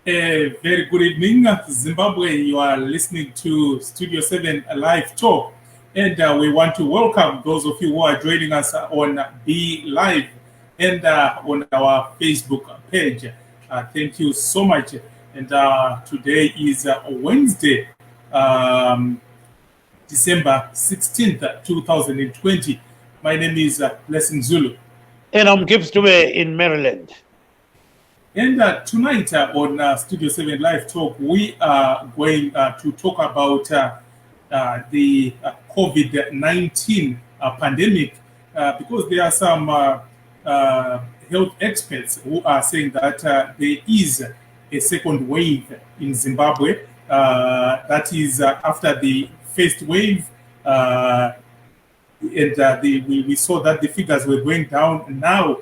A very good evening, Zimbabwe. You are listening to Studio 7 Live Talk. And we want to welcome those of you who are joining us on Be Live and on our Facebook page. Thank you so much. And today is Wednesday, December 16th, 2020. My name is Blessing Zulu. And I'm Gibbs Dube in Maryland. And tonight on Studio 7 Live Talk, we are going to talk about the COVID-19 pandemic because there are some health experts who are saying that there is a second wave in Zimbabwe. That is after the first wave. And we saw that the figures were going down. Now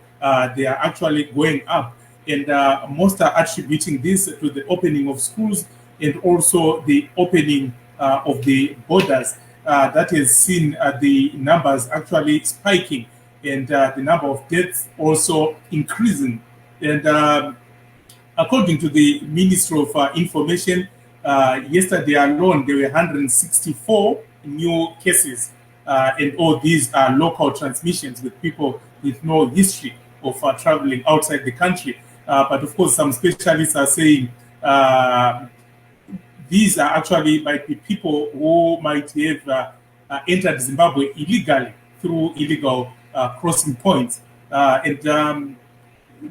they are actually going up. And most are attributing this to the opening of schools and also the opening of the borders that has seen the numbers actually spiking and the number of deaths also increasing. And according to the Ministry of Information, yesterday alone there were 164 new cases, and all these are local transmissions with people with no history of traveling outside the country. But of course, some specialists are saying these are actually might be people who might have entered Zimbabwe illegally through illegal crossing points. And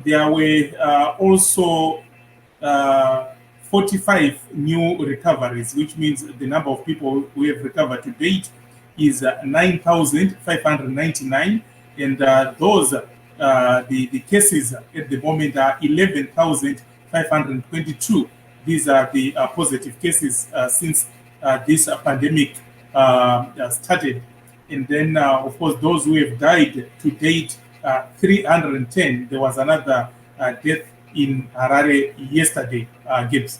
there were also 45 new recoveries, which means the number of people who have recovered to date is 9,599. And those the cases at the moment are 11,522. These are the positive cases since this pandemic started. And then, of course, those who have died to date, 310. There was another death in Harare yesterday, Gibbs.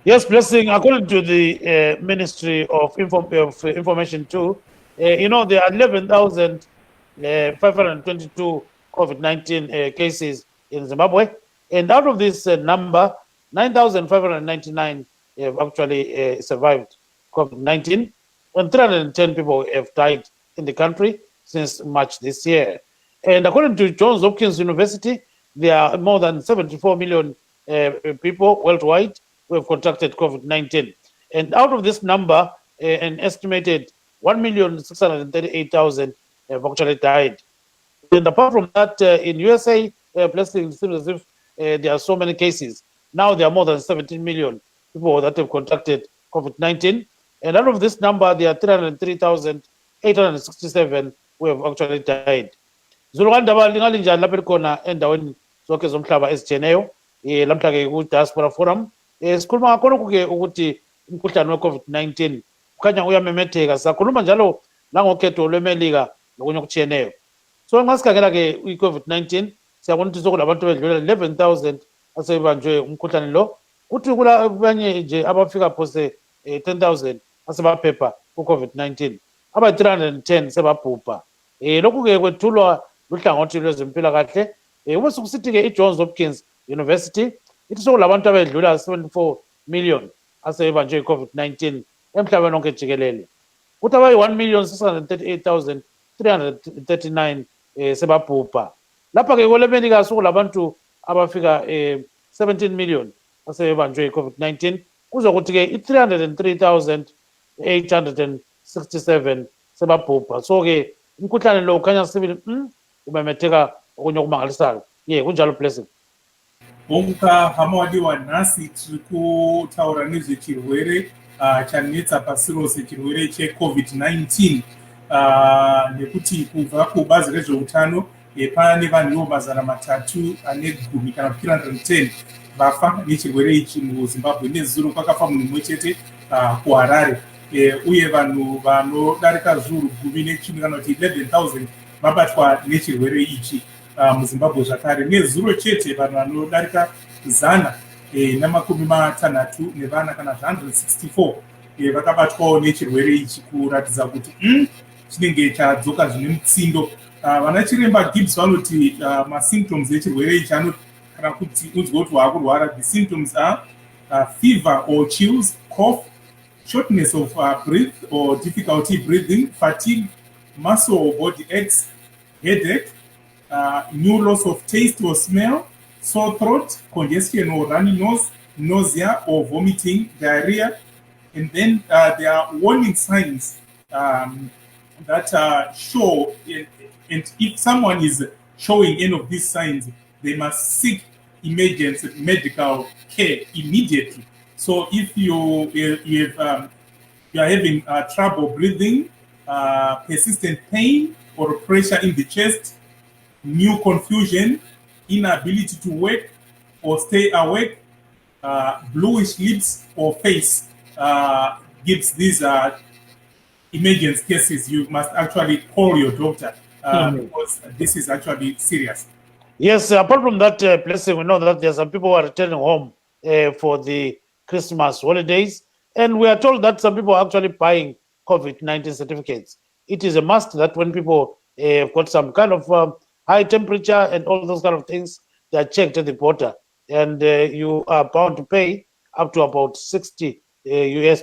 Yes, Blessing, according to the Ministry of Information too, there are 11,522 COVID-19 cases in Zimbabwe, and out of this number, 9,599 have actually survived COVID-19, and 310 people have died in the country since March this year. And according to Johns Hopkins University, there are more than 74 million people worldwide who have contracted COVID-19. And out of this number, an estimated 1,638,000 have actually died. And apart from that, in USA, Blessing, it seems as if there are so many cases. Now there are more than 17 million people that have contracted COVID-19. And out of this number, there are 303,867 who have actually died. Zulukandaba lingalinjani lapha likhona endaweni zonke zomhlaba ezijeneyo lamhla ke ku Diaspora Forum sikhuluma ngakho ke ukuthi umkhuhlane we-COVID-19 kukhanya uyamemetheka. Sakhuluma njalo langokhetho lweMelika nokunye okujiyeneyo. So nxa sikhangela ke i-COVID-19 siyabona ukuthi sokulabantu bedlula 11,000 asebanjwe umkhuhlane lo, kuthi kulabanye nje abafika phose 10,000 asebaphepha ku-COVID-19, aba 310 sebabhubha. Lokhu ke kwethulwa luhlangothi lwezempilakahle. Ube sokusithi ke i-Johns Hopkins University ithi sokulabantu abedlula 74 million asebanjwe i-COVID-19 emhlabeni wonke jikelele. Kuthi abayi 1,638,339 sebabhubha. Lapha ke kweMelika sokulabantu abafika 17 million asebanjwe i-COVID-19, kuzokuthi ke i-303,867 sebabhubha. So ke umkhuhlane lo ukhanya sibili umemetheka okunye okumangalisayo. Kunjalo Blessing. Hamawadiwa nasi tiri kutaura nezvechirwere chanetsa pasi rose, chirwere cheCovid-19 nekuti kubva kubazi rezveutano pane vanhuwo mazana matatu ane gumi kana 310 vafa nechirwere ichi muZimbabwe. Nezuro kwakafa munhu mumwe chete kuHarare, uye vanhu vanodarika zviuru gumi nechimwe kana kuti 11,000 vabatwa nechirwere ichi muZimbabwe. Zvakare nezuro chete vanhu vanodarika 160 nevana kana 164 vakabatwawo nechirwere ichi, kuratidza kuti chinenge chadzoka zvine mutsindo. Vana chiremba Gibbs vanoti masymptoms echirwere ichi kana kuti unzwe kuti waakurwara, the symptoms are fever or chills, cough, shortness of breath or difficulty breathing, fatigue, muscle or body aches, headache, new loss of taste or smell, sore throat, congestion or runny nose, nausea or vomiting, diarrhea. And then there are warning signs that show, and if someone is showing any of these signs, they must seek emergency medical care immediately. So if you are having trouble breathing, persistent pain or pressure in the chest, new confusion, inability to work or stay awake, bluish lips or face, gives these emergency cases, you must actually call your doctor because this is actually serious. Yes, apart from that blessing, we know that there are some people who are returning home for the Christmas holidays, and we are told that some people are actually buying COVID-19 certificates. It is a must that when people have got some kind of high temperature and all those kind of things, they are checked at the border, and you are bound to pay up to about $60 US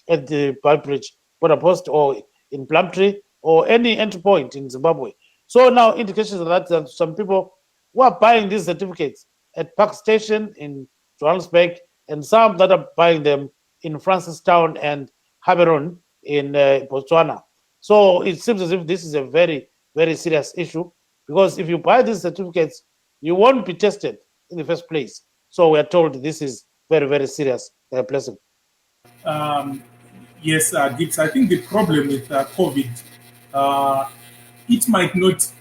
at the Bridge border post or in Plumtree or any entry point in Zimbabwe. So now indications of that some people who are buying these certificates at Park Station in Johannesburg, and some that are buying them in Francistown and Gaborone in Botswana. So it seems as if this is a very, very serious issue, because if you buy these certificates, you won't be tested in the first place. So we are told this is very, very serious blessing. Yes, Gibbs, I think the problem with COVID, it might not,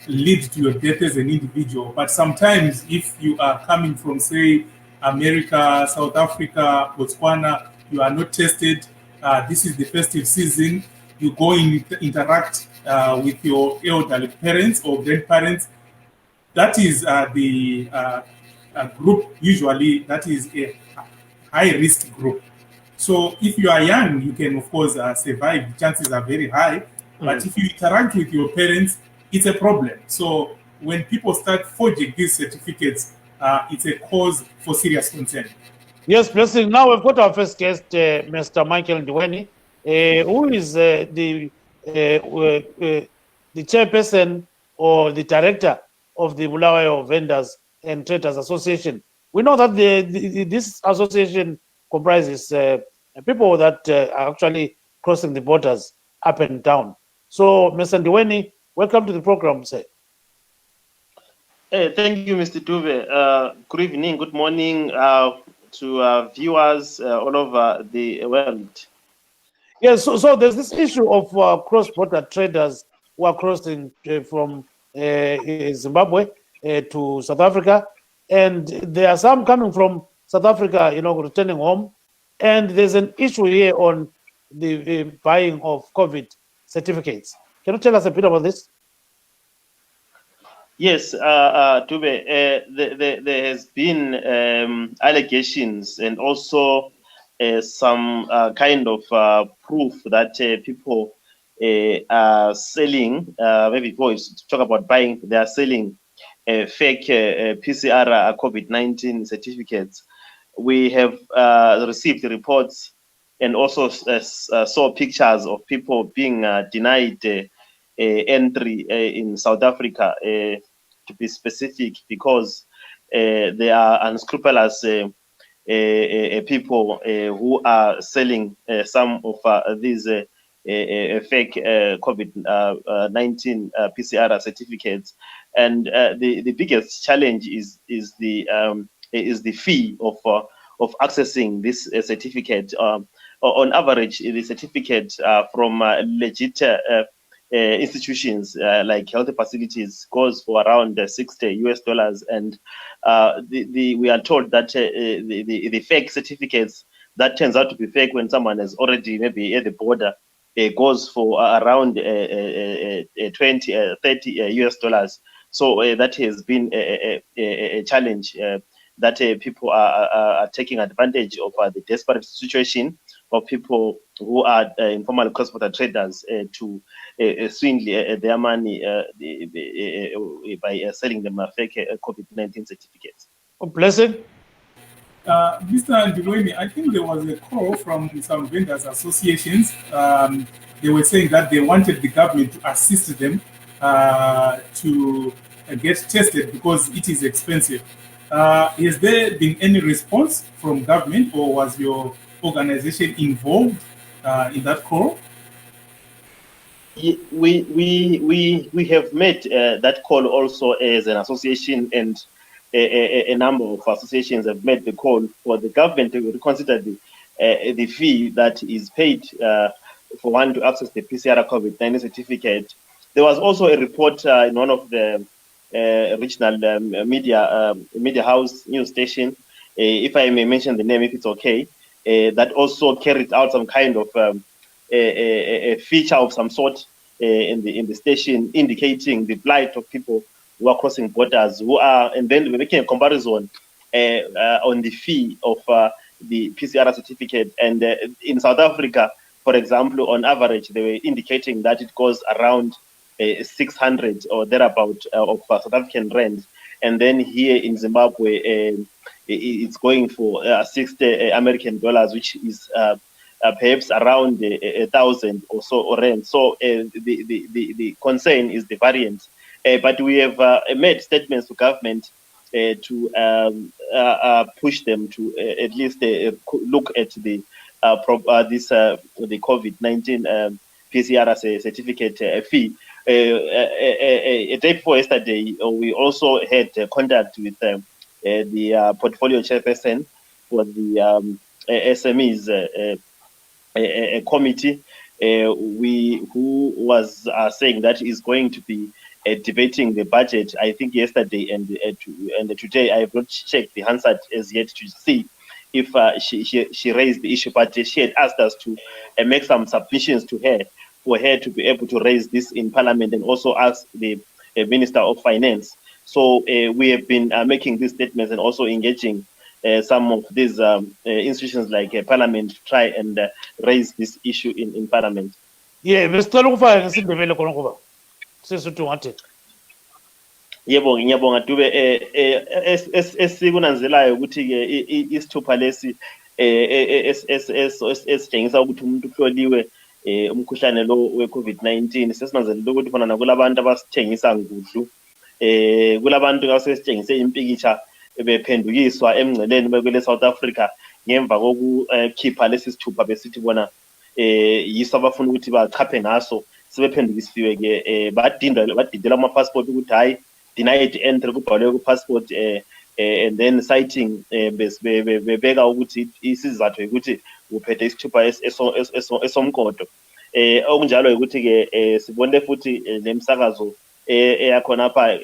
lead to your death as an individual, but sometimes if you are coming from, say, America, South Africa, Botswana, you are not tested, this is the festive season, you go and interact with your elderly parents or grandparents, that is the group usually that is a high risk group. So if you are young, you can of course survive. The chances are very high. But if you interact with your parents, it's a problem. So when people start forging these certificates, it's a cause for serious concern. Yes, blessing. Now we've got our first guest, Mr. Michael Duwani, who is the chairperson or the director of the Bulawayo Vendors and Traitors Association. We know that this association comprises people that are actually crossing the borders up and down. So, Mr. Duwani, welcome to the program, sir. Thank you, Mr. Duve. Good evening, good morning to viewers all over the world. Yes, so there's this issue of cross-border traders who are crossing from Zimbabwe to South Africa, and there are some coming from South Africa, returning home, and there's an issue here on the buying of COVID certificates. Can you tell us a bit about this? Yes, Dube, there has been allegations and also some kind of proof that people are selling, maybe boys talk about buying, they are selling fake PCR COVID-19 certificates. We have received reports and also saw pictures of people being denied entry in South Africa, to be specific, because they are unscrupulous people who are selling some of these fake COVID-19 PCR certificates. And the biggest challenge is the fee of accessing this certificate. On average, the certificate from legit institutions like health facilities goes for around $60 US, and we are told that the fake certificates that turns out to be fake when someone is already maybe at the border goes for around 20 30 US. So that has been a challenge that people are taking advantage of the desperate situation of people who are informal cross-border traders to swindle their money by selling them fake COVID-19 certificates. Blessing. Mr. Duwani, I think there was a call from some vendors associations. They were saying that they wanted the government to assist them to get tested because it is expensive. Has there been any response from government, or was your organization involved in that call? We have made that call also as an association, and a number of associations have made the call for the government to reconsider the fee that is paid for one to access the PCR COVID-19 certificate. There was also a report in one of the regional media house news station, if I may mention the name, if it's okay, that also carried out some kind of a feature of some sort in the station, indicating the plight of people who are crossing borders, and then we're making a comparison on the fee of the PCR certificate. And in South Africa, for example, on average, they were indicating that it goes around 600 or thereabout of South African rand. And then here in Zimbabwe, it's going for 60 American dollars, which is perhaps around 1,000 or so rand. So the concern is the variance. But we have made statements to government to push them to at least look at the the COVID-19 PCR certificate fee. A day before yesterday, we also had contact with the portfolio chairperson for the SMEs committee, who was saying that is going to be debating the budget. I think yesterday and today I have not checked the Hansard as yet to see if she raised the issue, but she had asked us to make some submissions to her for her to be able to raise this in Parliament and also ask the Minister of Finance. So we have been making these statements and also engaging some of these institutions like Parliament to try and raise this issue in Parliament. Yeah, Mr. Lufa, ngisindebele khona ngoba sesithu ngathi. Yebo ngiyabonga Dube esikunanzelayo ukuthi ke isithupha lesi esitshengisa ukuthi umuntu uhloliwe umkhuhlane lo we-COVID-19 sesinanzelela ukuthi khona nakulabantu abasithengisa ngudlu kulabantu abasesitshengise impikitsha bephendukiswa emngceleni bekwele South Africa ngemva kokukhipha lesi sithupha besithi bona yiso abafuna ukuthi bachaphe ngaso sebephendukisiwe ke badidela ama-passport ukuthi hayi denied entry kubhalwe ku-passport and then citing bebeka ukuthi isizathu ukuthi uphethe isithupha esomkodo okunjalo ukuthi ke sibone futhi lemsakazo eyakhona apha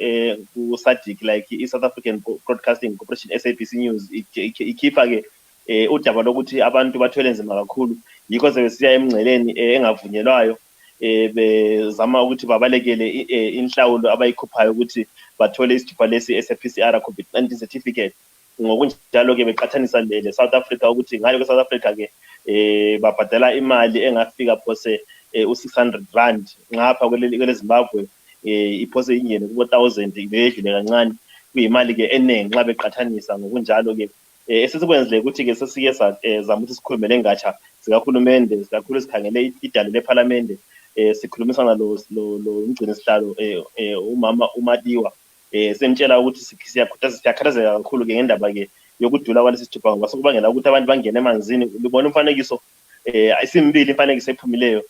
ku-SADC like i-South African Broadcasting Corporation SABC News ikhipha ke udaba lokuthi abantu bathwele nzima kakhulu yikho sebesiya emngceleni engavunyelwayo bezama ukuthi babalekele inhlawulo abayikhuphayo ukuthi bathole isithupha lesi ese-PCR COVID-19 certificate. Ngokunjalo ke beqathanisa le South Africa ukuthi ngayo ke South Africa ke babhadala imali engafika phose u600 rand ngapha kwele Zimbabwe iphose ingene ku-1000 bedlule kancane kuyimali ke eningi nxa beqathanisa. Ngokunjalo ke esesikwenzile ukuthi ke sesike zama ukuthi sikhulume lengatsha zikahulumende zikakhulu sikhangele idale leParliament sikhulumisana lo umgcini sihlalo umama uMadiwa semtshela ukuthi siyakhathazeka kakhulu ke ngendaba ke yokudula kwalesi sithupha ngoba sokubangela ukuthi abantu bangene emanzini. Libona umfanekiso isimbili imfanekiso ephumileyo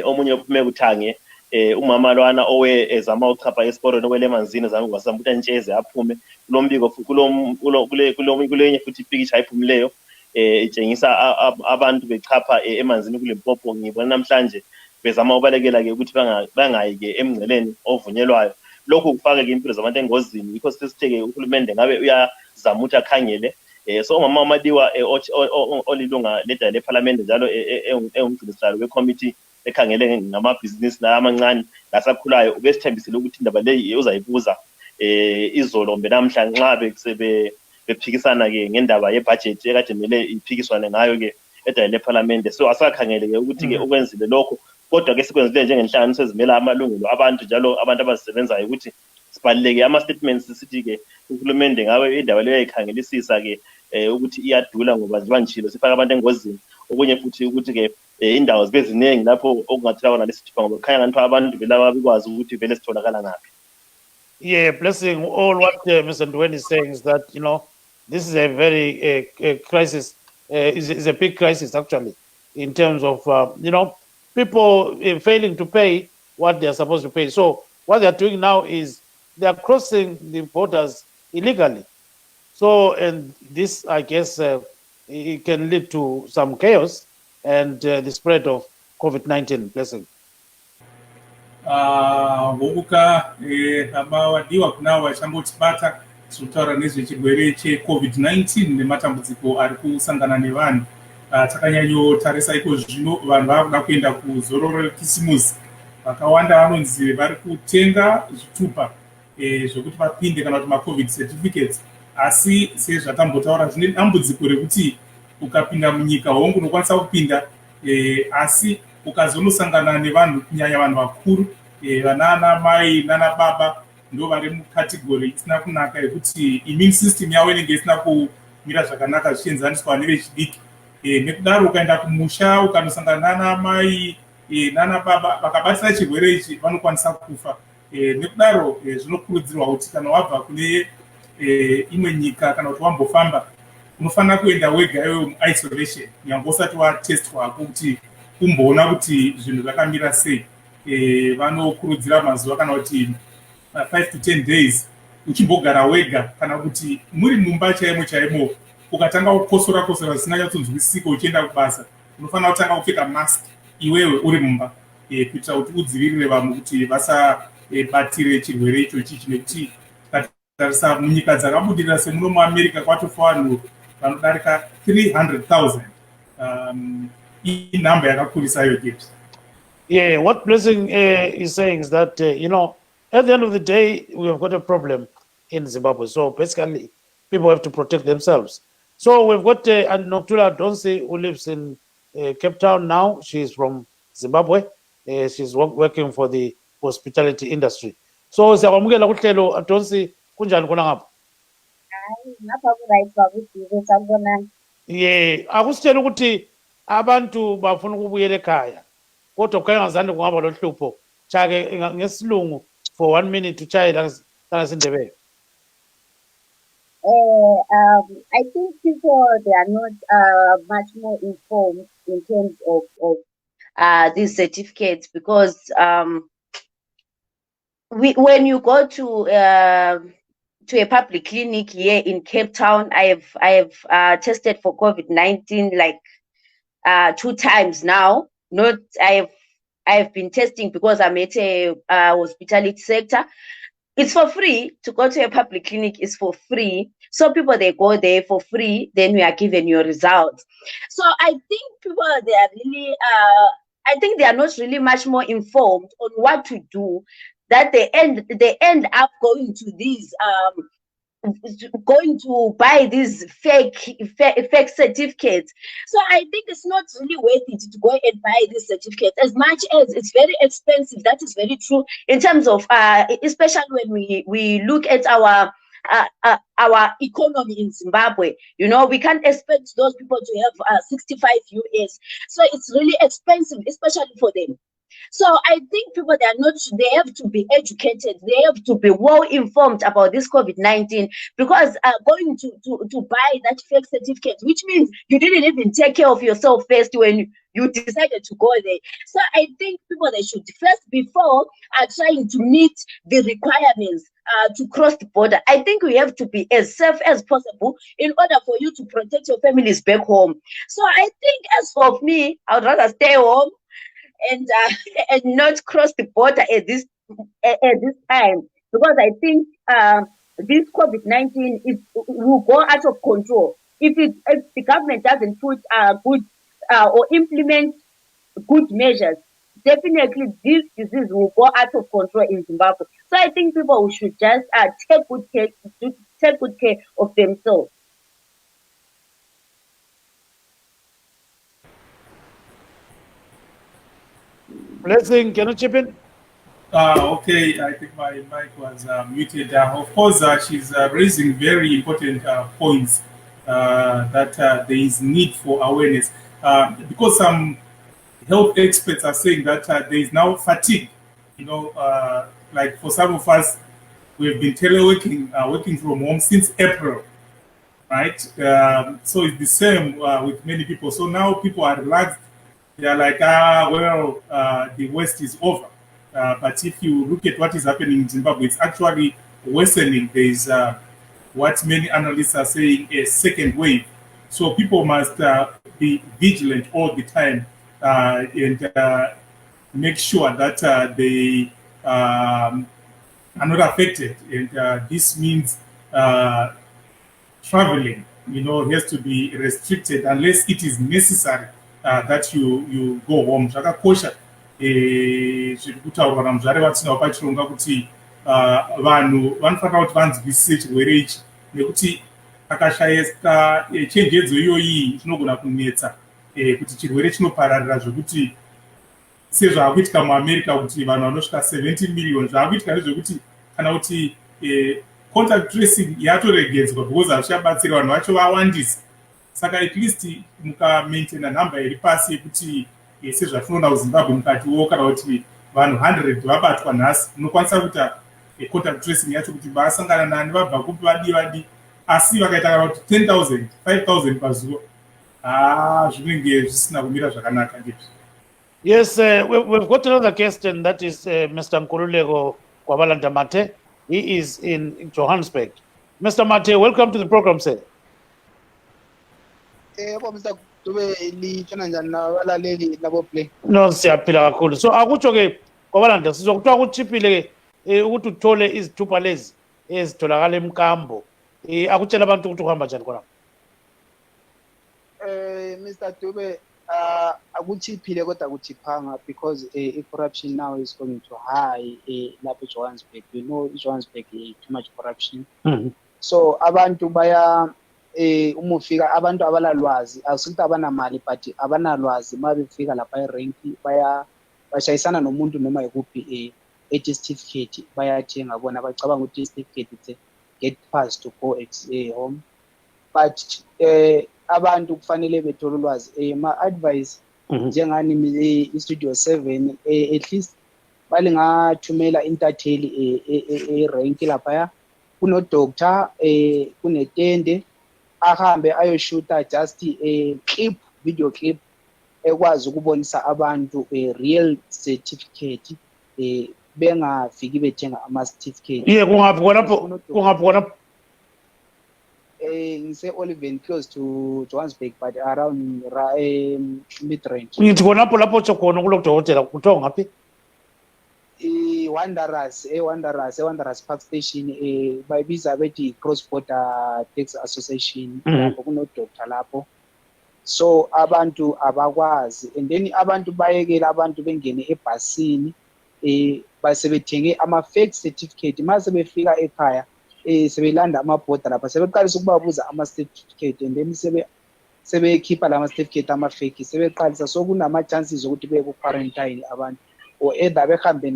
omunye uphume kuthange umama lwana owe ezama uchapha esporweni okwele emanzini zama ukuthi antsheze aphume kulombiko kulenye futhi ipikitsha ephumileyo itshengisa abantu bechapha emanzini kuLimpopo. Ngibona namhlanje bezama ubalekela ke ukuthi bangayi ke emngceleni ovunyelwayo. Lokhu kufaka ke impilo zabantu engozini yikho sesitheke uhulumende ngabe uyazama ukuthi akhangele. So umama uMadiwa olilunga ledala leParliament njalo engumgcini sihlalo we-committee ekhangele ngamabhizinisi amancane lasakhulayo ubesithembisile ukuthi indaba leyi uzayibuza izolo namhla nxa bephikisana ke ngendaba yebudget ekade mele iphikiswane ngayo ke edala leParliament. So asakhangele ke ukuthi ke ukwenzile lokho, kodwa ke sikwenzile njengenhlanganiso ezimela amalungelo abantu njalo abantu abazisebenzayo ukuthi sibaluleke ama-statements sithi-ke uhulumende ngabe indaba leyo yayikhangelisisa-ke ukuthi iyadula ngoba njengoba ngishilo sifaka abantu engozini. Okunye futhi ukuthi-ke indawo zibe ziningi lapho okungatholakala khona lesithupha ngoba kukhanya ngani abantu vele ababikwazi ukuthi vele sitholakala ngaphi. Yeah, blessing. All what Mr. Duwani is saying is that, you know, this is a very crisis, is a big crisis actually, in terms of, you know, people failing to pay what they are supposed to pay. So what they are doing now is they are crossing the borders illegally. So, and this, I guess, it can lead to some chaos and the spread of COVID-19. Blessing. Vovuka abawadiwa kunavo vachangotibata tikutaura nezvechirwere cheCovid-19 nematambudziko ari kusangana nevanhu. Takanyanyotarisa iko zvino vanhu vakuda kuenda kuzororo kisimusi. Vakawanda vanonzi vari kutenga zvitupa zvokuti vapinde kana kuti maCovid certificates. Asi sezvatambotaura zvine dambudziko rekuti ukapinda munyika hongu unokwanisa kupinda, asi ukazonosangana nevanhu kunyanya vanhu vakuru, vanana mai nana baba ndo vari mukategori isina kunaka yekuti immune system yavo inenge isina kumira zvakanaka zvichienzaniswa nevechidiki. Nekudaro ukaenda kumusha ukanosangana nana mai nana baba vakabatira chirwere ichi vanokwanisa kufa. Nekudaro zvinokurudzirwa kuti kana wabva kune imwe nyika kana kuti wambofamba unofanira kuenda wega iwe muisolation nyange usati watestwa kuti kumboona kuti zvinhu zvakamira sei. Vanokurudzira mazuva kana kuti 5 to 10 days uchimbogara wega, kana kuti muri mumba chaimo chaimo ukatanga kukosora kosora zvisinganyatsonzwisika uchienda kubasa, unofanira kutanga kupfeka mask iwewe uri mumba, kuitira kuti udzivirire vamwe kuti vasabatire chirwere ichochi. Nekuti tarisa munyika dzakabudirira semuno muAmerica kwatofa vanhu vanodarika 300,000. Inhamba yakakurisa iyo gate. Yeah, what Blessing is saying is that, you know, at the end of the day, we have got a problem in Zimbabwe. So basically, people have to protect themselves. So we've got Noktula Donsi, who lives in Cape Town now. She's from Zimbabwe. She's working for the hospitality industry. So siyabamukela kuhlelo Donsi, kunjani khona ngapha? Yeah, akusitshela ukuthi abantu bafuna ukubuyela ekhaya. Kodwa kungazange kungaba lohlupho chake ngesilungu for 1 minute to chai langasindebele. I think people, they are not much more informed in terms of these certificates, because when you go to a public clinic here in Cape Town, I have tested for COVID-19 like 2 times now. Not I have been testing because I'm at a hospitality sector. It's for free. To go to a public clinic is for free. So people, they go there for free, then we are given your results. So I think people, they are really I think they are not really much more informed on what to do, that they end up going to these going to buy these fake certificates. So I think it's not really worth it to go and buy this certificate, as much as it's very expensive. That is very true in terms of especially when we look at our economy in Zimbabwe. You know, we can't expect those people to have 65 US. So it's really expensive, especially for them. So I think people, they have to be educated. They have to be well informed about this COVID-19, because going to buy that fake certificate, which means you didn't even take care of yourself first when you decided to go there. So I think people, they should first, before trying to meet the requirements to cross the border, I think we have to be as safe as possible in order for you to protect your families back home. So I think, as for me, I would rather stay home and not cross the border at this time, because I think this COVID-19 will go out of control if the government doesn't put good or implement good measures. Definitely, this disease will go out of control in Zimbabwe. So I think people should just take good care of themselves. Blessing, can you chip in? Okay, I think my mic was muted. Of course, she's raising very important points that there is need for awareness because some health experts are saying that there is now fatigue. You know, like for some of us, we've been teleworking, working from home since April, right? So it's the same with many people. So now people are relaxed. They are like, well, the West is over. But if you look at what is happening in Zimbabwe, it's actually worsening. There is what many analysts are saying a second wave. So people must be vigilant all the time and make sure that they are not affected. And this means traveling, you know, has to be restricted unless it is necessary that you go home. Zvakakosha zviri kutaurwa namuzvare vatinawo pachirongwa kuti vanhu vanofanira kuti vanzwisise chirwere ichi nekuti akashayika chenjedzo iyoyi chinogona kunetsa kuti chirwere chinopararira zvekuti sezvaakuitika muamerica kuti vanhu vanosvika 17 million zvaakuitika ndezvekuti kana kuti contact tracing yatoregedzwa because hazvichabatsira vanhu vacho vawandisa saka at least mukamaintaina nhamba iri pasi yekuti sezvatinoona kuzimbabwe mukatiwo kana kuti vanhu 100 vabatwa nhasi munokwanisa kuita contact tracing yacho kuti vasangana nani vabva kupi vadi asi vakaita kana kuti 10,000 5,000 pazuva zvinenge zvisina kumira zvakanaka ndizvo. Yes, we've got another guest, and that is Mr. Nkululeko Kwabalanda Mate. He is in Johannesburg. Mr. Mate, welcome to the program, sir. Mr. Dube lichona njani nabalaleli labo play. No, siyaphila kakhulu. So akutsho-ke Kwabalanda sizokuthiwa kuchiphile ukuthi uthole izithupha lezi ezitholakala emkambo. Akutshela abantu ukuthi uhamba njani khona. Mr. Dube akuchiphile kodwa akuchiphanga because corruption now is going to high lapha eJohannesburg. You know Johannesburg too much corruption. So abantu baya uma ufika abantu abalalwazi akusithi abanamali but abanalwazi uma befika lapha erenki bashayisana nomuntu noma ikuphi certificate bayathenga bona bacabanga ukuthi certificate it's get pass to go home but abantu kufanele bethole ulwazi ma advice njengani istudio 7 at least balingathumela intatheli erank lapha kuno doctor kunetende ahambe ayoshuta just clip video clip ekwazi ukubonisa abantu real certificate bengafiki bethenga ama certificate kungaphi khona ngise Oliven close to Johannesburg but around mid-range. Ngithi khonapho lapho utsho khona kulo dokotela kuthiwa ngaphi? Wanderers Park Station bayibiza bethi Cross Border Taxi Association lapho kuno doctor lapho. So abantu abakwazi and then abantu bayekela abantu bengene ebhasini basebethenge ama fake certificate mase befika ekhaya sebelanda amabhoda lapha sebeqalisa ukubabuza ama certificate and then sebekhipha lama certificate ama fake sebeqalisa so kunama chances ukuthi beye ku quarantine abantu or either behambe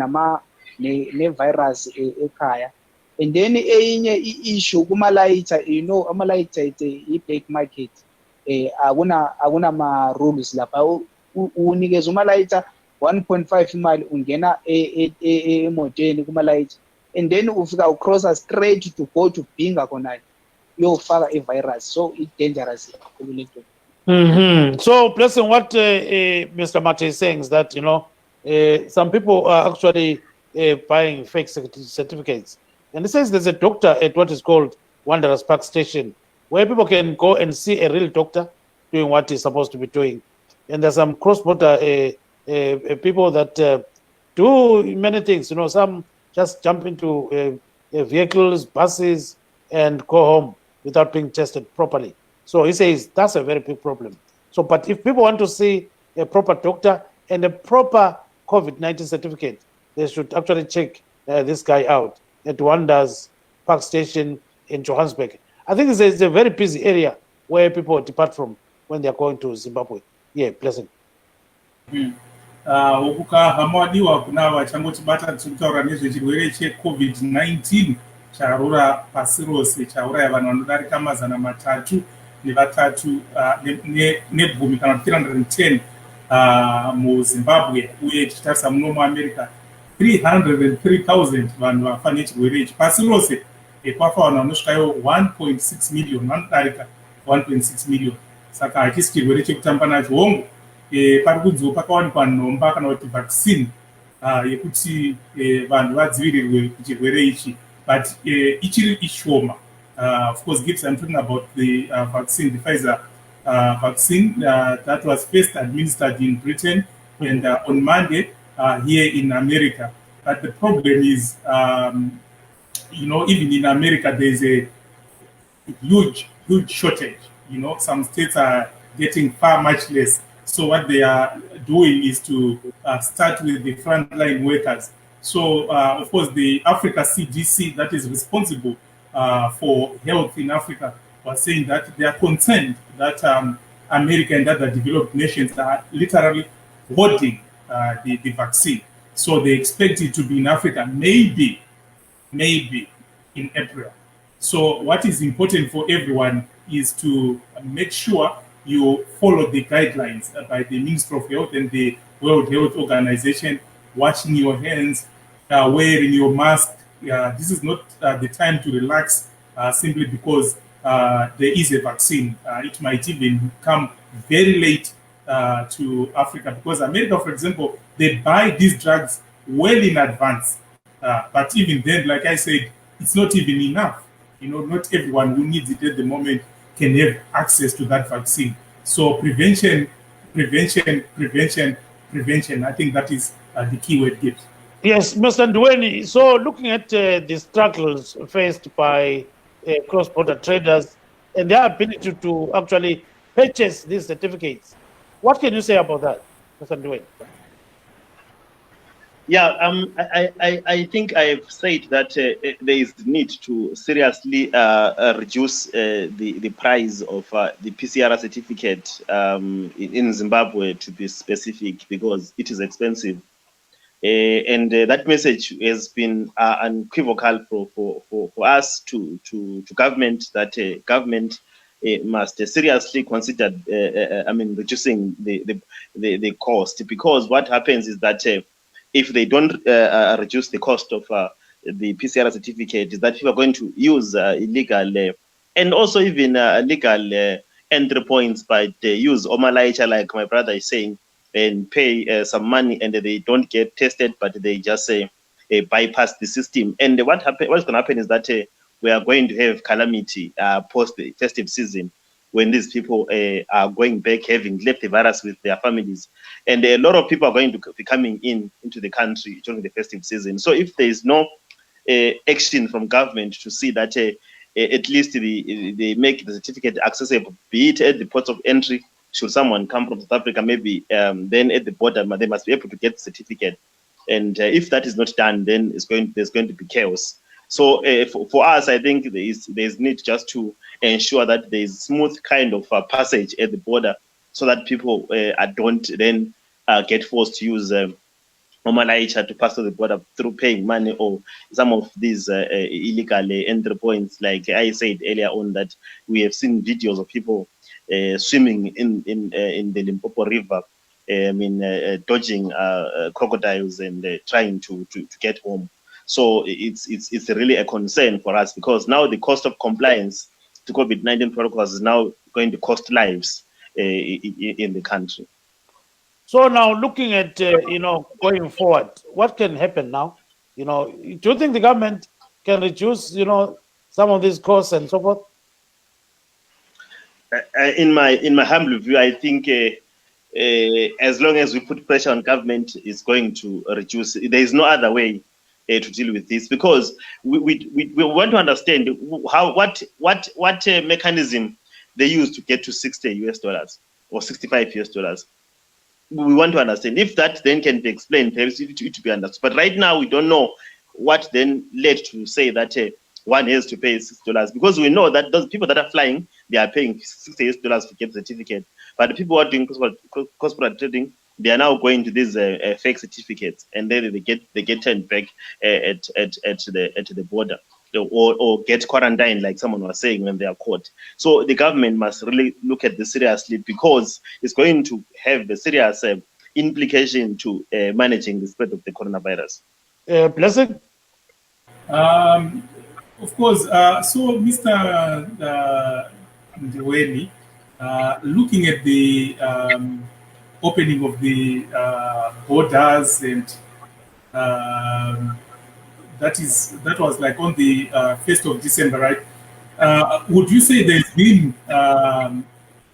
ne virus ekhaya and then enye issue kuma lighter you know ama lighter i black market akuna ma rules lapha unikeza uma lighter 1.5 imali ungena emotweni kuma lighter and then ufika ucrossa straight to go to binga khona yofaka ivirus so it's dangerous kakhulu lento. So blessing what Mr. Mate is saying is that you know some people are actually buying fake certificates and it says there's a doctor at what is called Wanderers Park Station where people can go and see a real doctor doing what he's supposed to be doing and there's some cross-border people that do many things, you know, some just jump into vehicles, buses, and go home without being tested properly. So he says that's a very big problem. So, but if people want to see a proper doctor and a proper COVID-19 certificate, they should actually check this guy out at Wanderers Park Station in Johannesburg. I think it's a very busy area where people depart from when they are going to Zimbabwe. Yeah, blessing. hama wadiwa kuna vachangotibata tichitaura nezvechirwere cheCovid-19 charura pasi rose chauraya vanhu vanodarika mazana matatu nevatatu negumi kana 310 muZimbabwe, uye tichitarisa muno muAmerica 303,000 vanhu vafa nechirwere ichi pasi rose. Kwafa vanhu vanosvikayo 1.6 million, vanodarika 1.6 million. Saka hachisi chirwere chekutamba nacho. Hongu pari kunziwo pakawanikwa nhomba kana kuti vaccine yekuti vanhu vadzivirirwe kuchirwere ichi, but ichiri ishoma. Of course, Gibbs, I'm talking about the vaccine, the Pfizer vaccine that was first administered in Britain and on Monday here in America. But the problem is, even in America, there's a huge shortage. Some states are getting far much less. So what they are doing is to start with the frontline workers. So, of course, the Africa CDC that is responsible for health in Africa was saying that they are concerned that America and other developed nations are literally hoarding the vaccine. So they expect it to be in Africa, maybe in April. So what is important for everyone is to make sure you follow the guidelines by the Ministry of Health and the World Health Organization, washing your hands, wearing your mask. This is not the time to relax simply because there is a vaccine. It might even come very late to Africa, because America, for example, they buy these drugs well in advance. But even then, like I said, it's not even enough. Not everyone who needs it at the moment can have access to that vaccine. So prevention. I think that is the key word, Gibbs. Yes, Mr. Duwani. So looking at the struggles faced by cross-border traders and their ability to actually purchase these certificates, what can you say about that, Mr. Duwani? Yeah, I think I've said that there is need to seriously reduce the price of the PCR certificate in Zimbabwe, to be specific, because it is expensive. And that message has been unequivocal for us to government, that government must seriously consider reducing the cost, because what happens is that if they don't reduce the cost of the PCR certificate, is that people are going to use illegal and also even legal entry points, but they use Omalaicha, like my brother is saying, and pay some money, and they don't get tested, but they just say bypass the system. And what's going to happen is that we are going to have calamity post the festive season, when these people are going back having left the virus with their families, and a lot of people are going to be coming into the country during the festive season. So if there is no action from government to see that at least they make the certificate accessible, be it at the ports of entry, should someone come from South Africa, maybe then at the border they must be able to get the certificate. And if that is not done, then there's going to be chaos. So for us, I think there's need just to ensure that there's smooth kind of passage at the border, so that people don't then get forced to use Omalaicha to pass through the border through paying money, or some of these illegal entry points. Like I said earlier on, that we have seen videos of people swimming in the Limpopo River, dodging crocodiles and trying to get home. So it's really a concern for us, because now the cost of compliance to COVID-19 protocols is now going to cost lives in the country. So now, looking at going forward, what can happen now? Do you think the government can reduce some of these costs and so forth? In my humble view, I think as long as we put pressure on government, it's going to reduce. There is no other way to deal with this, because we want to understand what mechanism they use to get to $60 or $65. We want to understand. If that then can be explained, perhaps it to be understood. But right now, we don't know what then led to say that one has to pay $6, because we know that those people that are flying, they are paying $68 to get the certificate. But the people who are doing cross-border trading, they are now going to these fake certificates, and then they get turned back at the border, or get quarantined, like someone was saying, when they are caught. So the government must really look at this seriously, because it's going to have a serious implication to managing the spread of the coronavirus. Blessing? Of course. So, Mr. Duwani, looking at the opening of the borders, and that was like on the 1st of December, right? Would you say there's been a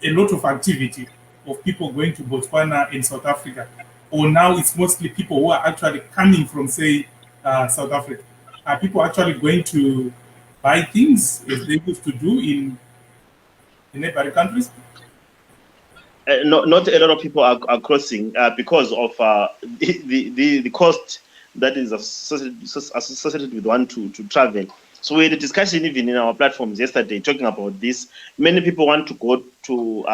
lot of activity of people going to Botswana and South Africa, or now it's mostly people who are actually coming from, say, South Africa? Are people actually going to buy things as they used to do in neighboring countries? Not a lot of people are crossing because of the cost that is associated with one to travel. So we had a discussion even in our platforms yesterday talking about this. Many people want to go to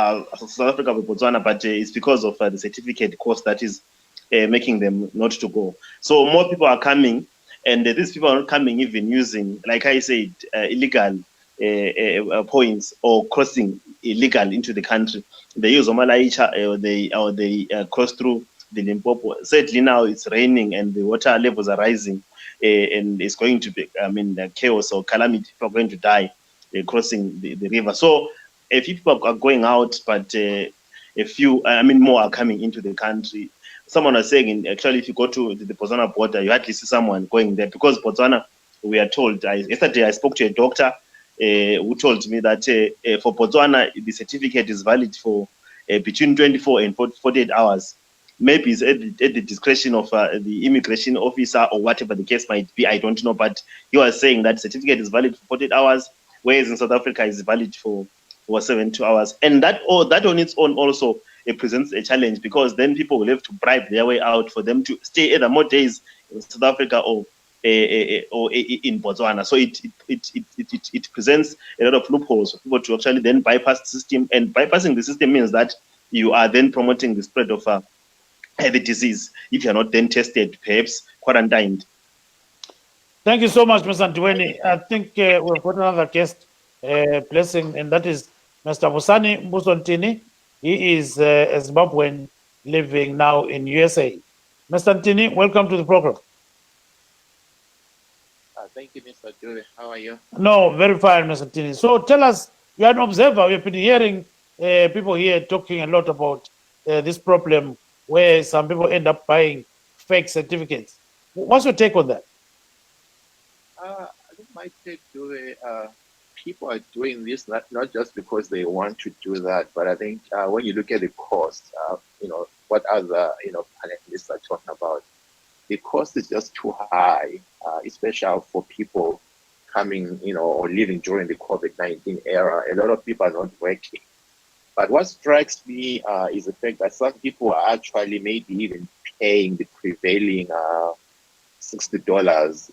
South Africa or Botswana, but it's because of the certificate cost that is making them not to go. So more people are coming, and these people are not coming even using, like I said, illegal points, or crossing illegal into the country. They use Omalaicha, or they cross through the Limpopo. Certainly now it's raining and the water levels are rising, and it's going to be, chaos or calamity. People are going to die crossing the river. So a few people are going out, but a few, more are coming into the country. Someone was saying, actually, if you go to the Botswana border, you hardly see someone going there, because Botswana, we are told, yesterday I spoke to a doctor who told me that for Botswana, the certificate is valid for between 24 and 48 hours. Maybe it's at the discretion of the immigration officer, or whatever the case might be, I don't know. But he was saying that certificate is valid for 48 hours, whereas in South Africa is valid for 72 hours. And that on its own also presents a challenge, because then people will have to bribe their way out for them to stay either more days in South Africa or in Botswana. So it presents a lot of loopholes for people to actually then bypass the system, and bypassing the system means that you are then promoting the spread of the disease if you are not then tested, perhaps quarantined. Thank you so much, Mr. Duwani. I think we've got another guest, Blessing, and that is Mr. Busani Musontini. He is a Zimbabwean living now in USA. Mr. Ntini, welcome to the program. Thank you, Mr. Julie. How are you? No, very fine, Mr. Ntini. So tell us, you are an observer. We've been hearing people here talking a lot about this problem, where some people end up buying fake certificates. What's your take on that? I think my take, Julie, people are doing this not just because they want to do that, but I think when you look at the cost, what other panelists are talking about, the cost is just too high, especially for people coming, or living during the COVID-19 era. A lot of people are not working. But what strikes me is the fact that some people are actually maybe even paying the prevailing $60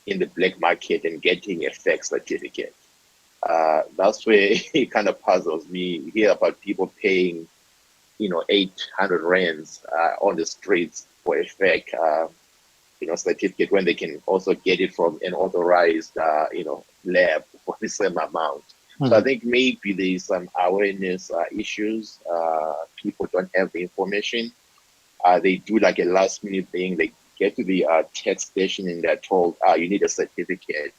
in the black market and getting a fake certificate. That's where it kind of puzzles me. You hear about people paying, 800 rands on the streets for a fake, certificate, when they can also get it from an authorized, lab for the same amount. So I think maybe there's some awareness issues. People don't have the information. They do like a last minute thing. They get to the tech station and they're told, you need a certificate.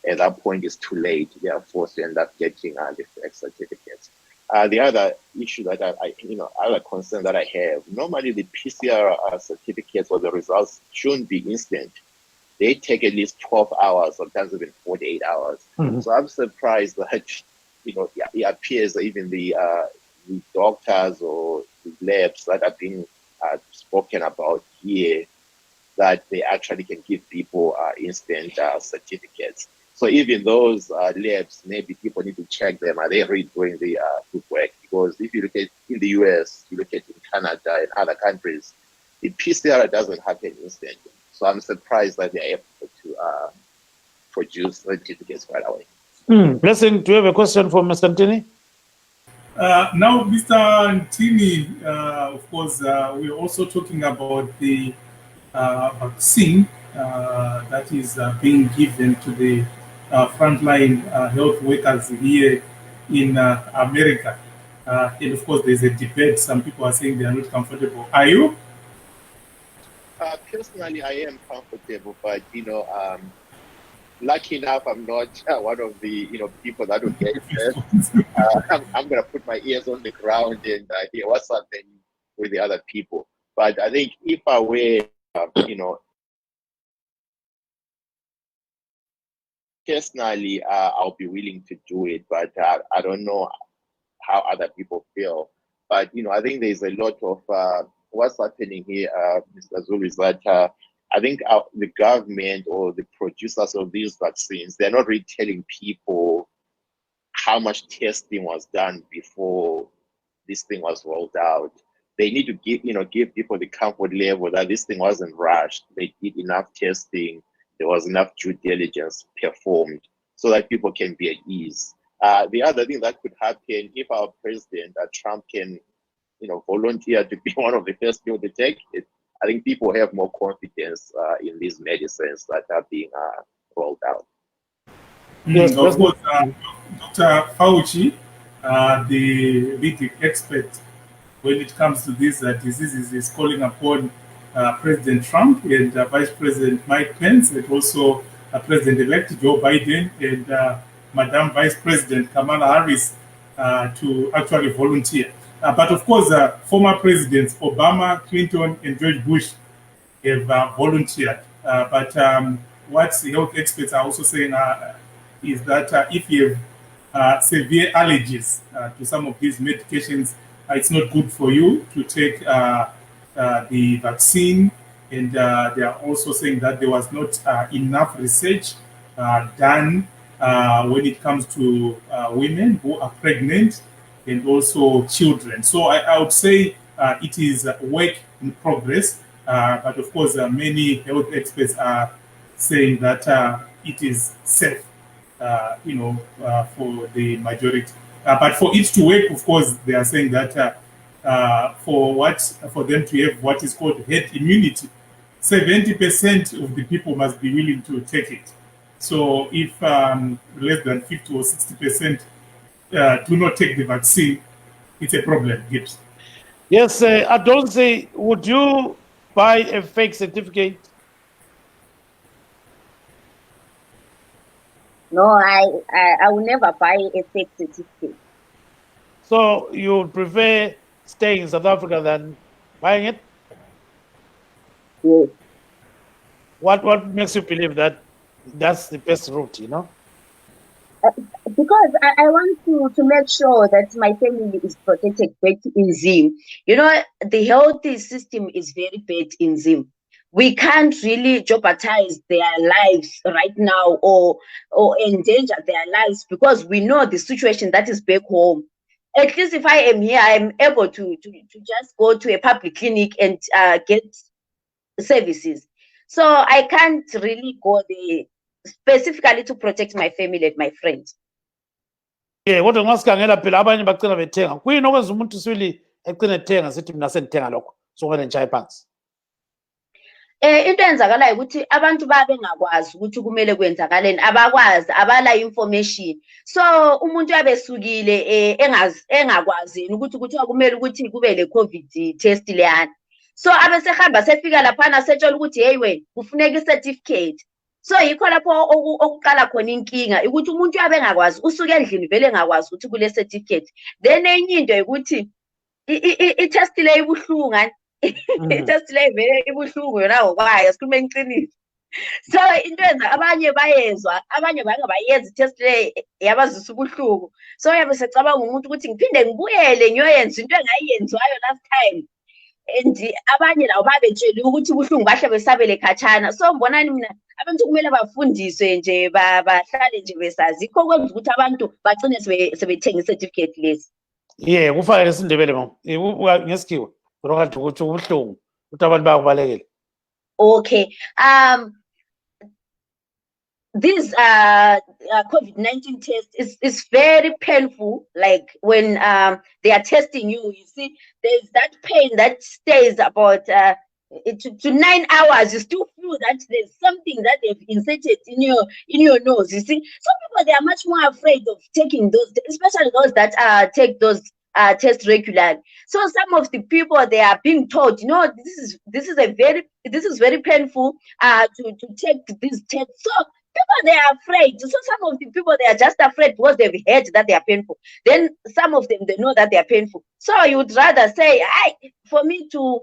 At that point, it's too late. They are forced to end up getting the fake certificates. The other issue that other concern that I have, normally the PCR certificates or the results shouldn't be instant. They take at least 12 hours, sometimes even 48 hours. So I'm surprised that, it appears that even the doctors or the labs that are being spoken about here, that they actually can give people instant certificates. So even those labs, maybe people need to check them. Are they really doing the good work? Because if you look at in the US, you look at in Canada and other countries, the PCR doesn't happen instantly. So I'm surprised that they're able to produce certificates right away. Blessing, do you have a question for Mr. Ntini? Now, Mr. Ntini, of course, we're also talking about the vaccine that is being given to the frontline health workers here in America. And of course, there's a debate. Some people are saying they are not comfortable. Are you? Personally, I am comfortable, but lucky enough, I'm not one of the people that will get it. I'm gonna put my ears on the ground and hear what's happening with the other people. But I think if I were, personally, I'll be willing to do it. But I don't know how other people feel. But I think there's a lot of what's happening here, Mr. Zulu, is that I think the government or the producers of these vaccines, they're not really telling people how much testing was done before this thing was rolled out. They need to give people the comfort level that this thing wasn't rushed. They did enough testing. There was enough due diligence performed so that people can be at ease. The other thing that could happen if our president, Trump, can volunteer to be one of the first people to take it, I think people have more confidence in these medicines that are being rolled out. Yes, of course, Dr. Fauci, the leading expert when it comes to these diseases, is calling upon President Trump and Vice President Mike Pence, and also President-elect Joe Biden and Madam Vice President Kamala Harris to actually volunteer. But of course, former presidents Obama, Clinton, and George Bush have volunteered. But what health experts are also saying is that if you have severe allergies to some of these medications, it's not good for you to take the vaccine. And they are also saying that there was not enough research done when it comes to women who are pregnant and also children. So I would say it is work in progress. But of course, many health experts are saying that it is safe, for the majority. But for it to work, of course, they are saying that for them to have what is called herd immunity, 70% of the people must be willing to take it. So if less than 50 or 60% do not take the vaccine, it's a problem. Gibbs. Yes, I don't say, would you buy a fake certificate? No, I will never buy a fake certificate. So you would prefer staying in South Africa than buying it? Yes. What makes you believe that that's the best route, Because I want to make sure that my family is protected back in Zim. The health system is very bad in Zim. We can't really jeopardize their lives right now or endanger their lives because we know the situation that is back home. At least if I am here, I'm able to just go to a public clinic and get services. So I can't really go there specifically to protect my family and my friends. Yeah, kodwa ngasikhangela phela abanye bagcina bethenga. Kuyini okwenza umuntu sibili egcina ethenga sithi mina sendithenga lokho sokumele ntshaye phansi? Into eyenzakalayo ukuthi abantu babengakwazi ukuthi kumele kwenzakaleni, abakwazi, abala information. So umuntu yabesukile engakwazi ukuthi kumele ukuthi kube le COVID test leyana. So abesehamba sefika laphana setshela ukuthi hey wena kufuneka i-certificate. So yikho lapho okuqala khona inkinga ukuthi umuntu yabengakwazi usuke endlini vele engakwazi ukuthi kule certificate. Then enye into ukuthi i-test le ibuhlungu i-test le vele ibuhlungu yona ngokwayo sikhuluma iqiniso. So into yenza abanye bayezwa, abanye bangabayenza i-test le yabazisa ubuhlungu. So yabe secabanga umuntu ukuthi ngiphinde ngibuyele ngiyoyenza into engayenziwayo last time. And abanye lawo babetshela ukuthi ubuhlungu bahle besabele khatshana. So ngibonani mina abantu kumele bafundiswe nje bahlale nje besazi ikho kwenza ukuthi abantu bagcine sebethenga i-certificate lesi. Yeah, kufanele isindebele mama. Ngesikhiwe ngokathi ukuthi ubuhlungu ukuthi abantu bayakubalekela. Okay. this COVID-19 test is very painful. Like when they are testing you, you see, there's that pain that stays about to 9 hours. You still feel that there's something that they've inserted in your nose. You see, some people, they are much more afraid of taking those, especially those that take those tests regularly. So some of the people, they are being told, this is very painful to take these tests. So people, they are afraid. So some of the people, they are just afraid because they've heard that they are painful. Then some of them, they know that they are painful. So you would rather say, for me to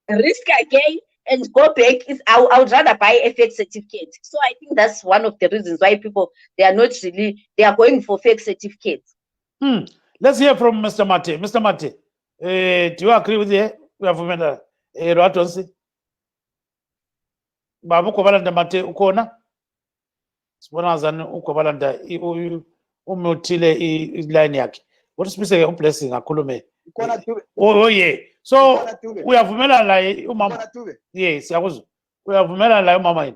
risk again and go back, I would rather buy a fake certificate. So I think that's one of the reasons why people, they are going for fake certificates. Let's hear from Mr. Mate. Mr. Mate, do you agree with the Ratonsi? Babu Kobalanda Mate Ukona? Sponazan Ukobalanda umutile line yaki. What is Mr. Blessing Akulume? Oh yeah. So we have Mela like Umama. Yes, I was. We have Mela like Umama.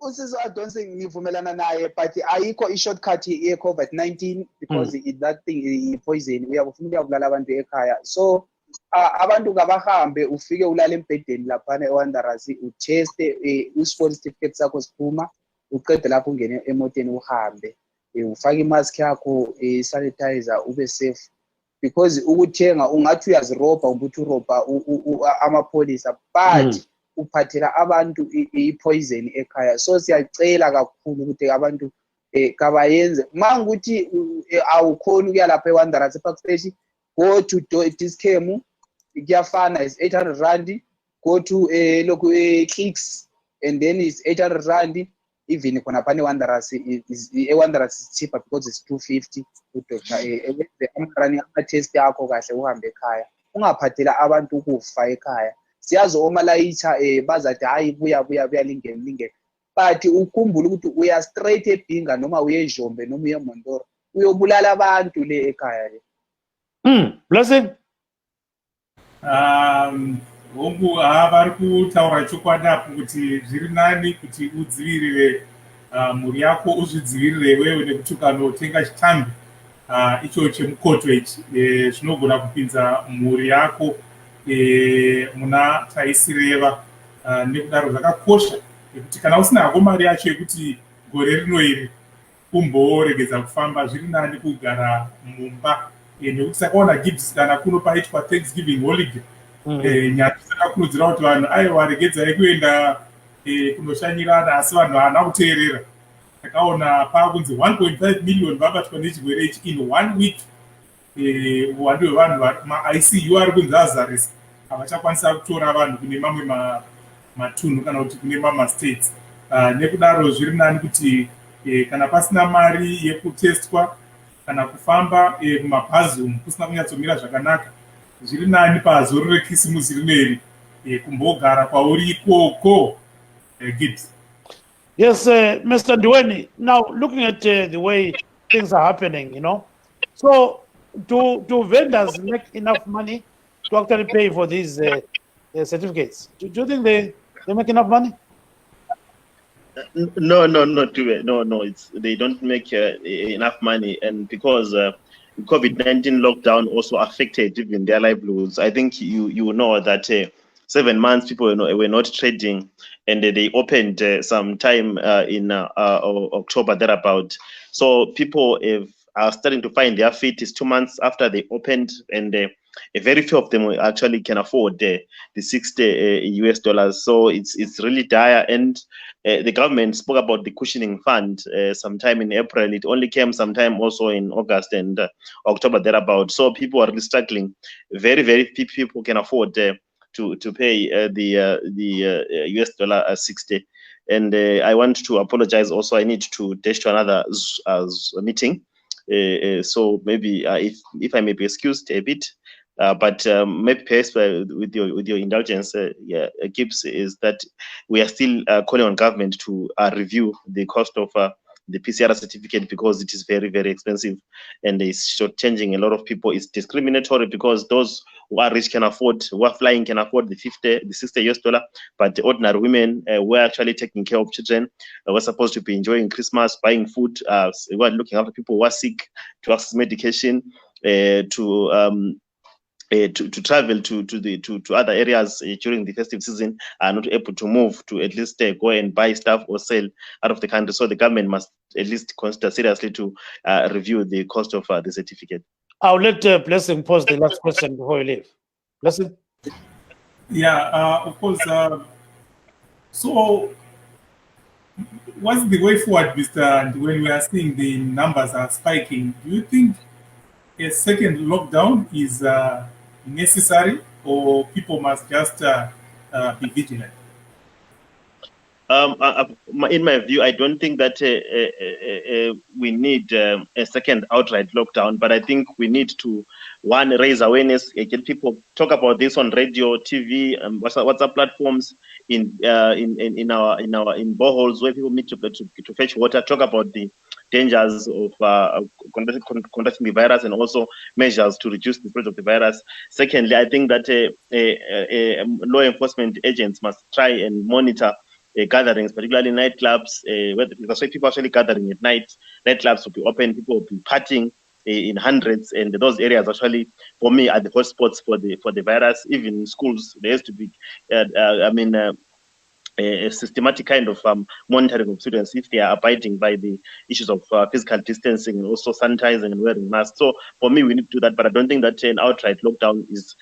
I don't think ngivumelana naye, but ayikho i-shortcut ye-COVID-19 because that thing i-poison. Uyabufuna ukubulala abantu ekhaya. So abantu kabahambe ufike ulala embhedeni laphana eWanderers uteste usport certificate sakho siphuma uqede lapho ungene emoteni uhambe ufake imask yakho sanitizer ube safe because ukuthenga ungathi uyazirobha ukuthi urobha amapholisa but uphathela abantu i-poison ekhaya. So siyacela kakhulu ukuthi abantu kabayenze mangukuthi awukhona ukuya lapha eWanderers Park Station, go to Discam, kuyafana is 800 rand, go to Clicks and then it's 800 rand. Even khona phane Wanderers is cheaper because it's 250 the amrani ama-test yakho kahle uhambe ekhaya ungaphathela abantu ukufa ekhaya. Siyazi omalayitha bazathi hayi buya lingene but ukhumbule ukuthi uya straight eBhinga noma uye eNjombe noma uye eMondoro uyobulala abantu le ekhaya le. Blessing. Hongu vari kutaura chokwadi apo kuti zviri nani kuti udzivirire mhuri yako, uzvidzivirire wewe nekuti ukanotenga chitambi icho chemukoto ichi zvinogona kupinza mhuri yako muna taisireva. Nekudaro zvakakosha kuti kana usina hako mari yacho yekuti gore rino iri kumboregedza kufamba, zviri nani kugara mumba. Nekuti sakaona Gibbs kana kuno paitwa Thanksgiving holiday nyaya dzakakurudzira kuti vanhu aiwa regedzai kuenda kunoshanyirana, asi vanhu havana kuteerera. Takaona pakunzi 1.5 million vabatwa nechirwere ichi in 1 week. Uwandu hwevanhu ma-ICU ari kunzi azarisa, havachakwanisa kutora vanhu kune mamwe matunhu kana kuti kune mamwe states. Nekudaro zviri nani kuti kana pasina mari yekutestwa kana kufamba mumabhazi umu kusina kunyatsomira zvakanaka, zviri nani pazoro rekisimusi rineri kumbogara kwauri ikoko. Gibbs. Yes, Mr. Duwani, now looking at the way things are happening, so do vendors make enough money to actually pay for these certificates? Do you think they make enough money? No, they don't make enough money, and because COVID-19 lockdown also affected even their livelihoods. I think you know that 7 months people were not trading, and they opened sometime in October thereabout. So people are starting to find their feet. It's 2 months after they opened, and a very few of them actually can afford the $60. So it's really dire. And the government spoke about the cushioning fund sometime in April. It only came sometime also in August and October thereabout. So people are really struggling. Very, very few people can afford to pay the US dollar 60. And I want to apologize also. I need to dash to another meeting. So maybe if I may be excused a bit. But maybe perhaps with your indulgence, Gibbs, is that we are still calling on government to review the cost of the PCR certificate, because it is very, very expensive, and it's shortchanging a lot of people. It's discriminatory because those who are rich can afford, who are flying can afford the 50, the 60 US dollar, but the ordinary women who are actually taking care of children, were supposed to be enjoying Christmas, buying food, who are looking after people who are sick, to access medication, to travel to other areas during the festive season, are not able to move to at least go and buy stuff or sell out of the country. So the government must at least consider seriously to review the cost of the certificate. I'll let Blessing pose the last question before you leave. Blessing? Yeah, of course. So what's the way forward, Mr. And when we are seeing the numbers are spiking, do you think a second lockdown is necessary, or people must just be vigilant? In my view, I don't think that we need a second outright lockdown, but I think we need to, one, raise awareness, get people talk about this on radio, TV, WhatsApp platforms, in boreholes where people meet to fetch water, talk about the dangers of contracting the virus and also measures to reduce the spread of the virus. Secondly, I think that law enforcement agents must try and monitor gatherings, particularly nightclubs, where people actually gathering at night. Nightclubs will be open, people will be partying in hundreds, and those areas actually, for me, are the hotspots for the virus. Even in schools, there has to be, a systematic kind of monitoring of students if they are abiding by the issues of physical distancing and also sanitizing and wearing masks. So for me, we need to do that, but I don't think that an outright lockdown is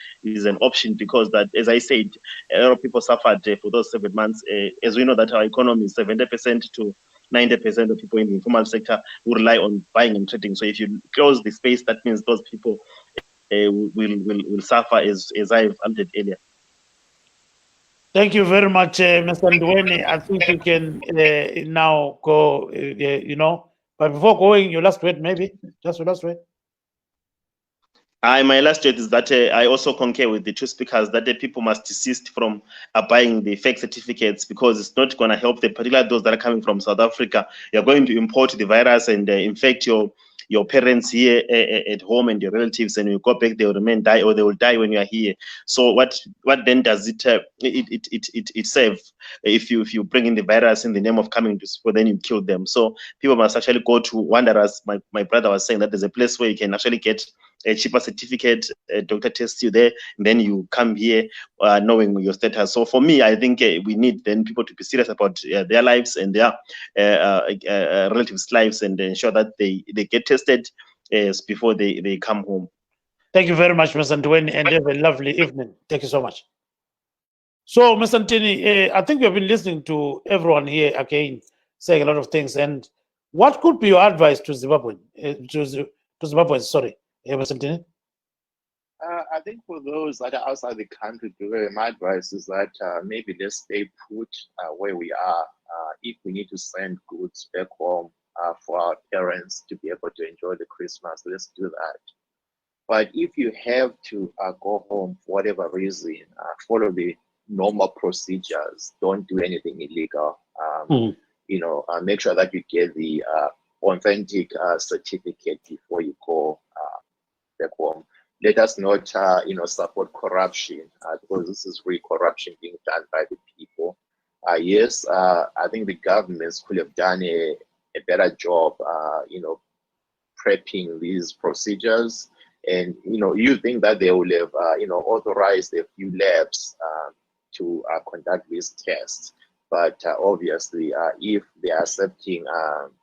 an option, because that, as I said, a lot of people suffered for those 7 months. As we know that our economy is 70% to 90% of people in the informal sector who rely on buying and trading. So if you close the space, that means those people will suffer, as I've alluded earlier. Thank you very much, Mr. Duwani. I think you can now go, but before going, your last word, maybe, just your last word. My last word is that I also concur with the two speakers that the people must desist from buying the fake certificates, because it's not going to help them, particularly those that are coming from South Africa. You're going to import the virus and infect your parents here at home and your relatives, and you go back, they will die, or they will die when you are here. So what then does it serve if you bring in the virus in the name of coming to people, then you kill them? So people must actually go to Wanderers. My brother was saying that there's a place where you can actually get a cheaper certificate, a doctor tests you there, and then you come here knowing your status. So for me, I think we need then people to be serious about their lives and their relatives' lives, and ensure that they get tested before they come home. Thank you very much, Mr. Duwani, and have a lovely evening. Thank you so much. So, Mr. Ntini, I think we have been listening to everyone here again saying a lot of things. And what could be your advice to Zimbabweans? Sorry, Mr. Ntini? I think for those that are outside the country, my advice is that maybe let's stay put where we are. If we need to send goods back home for our parents to be able to enjoy the Christmas, let's do that. But if you have to go home for whatever reason, follow the normal procedures. Don't do anything illegal. Make sure that you get the authentic certificate before you go back home. Let us not, support corruption, because this is real corruption being done by the people. Yes, I think the governments could have done a better job, prepping these procedures. And, you think that they will have, authorized a few labs to conduct these tests. But obviously, if they are accepting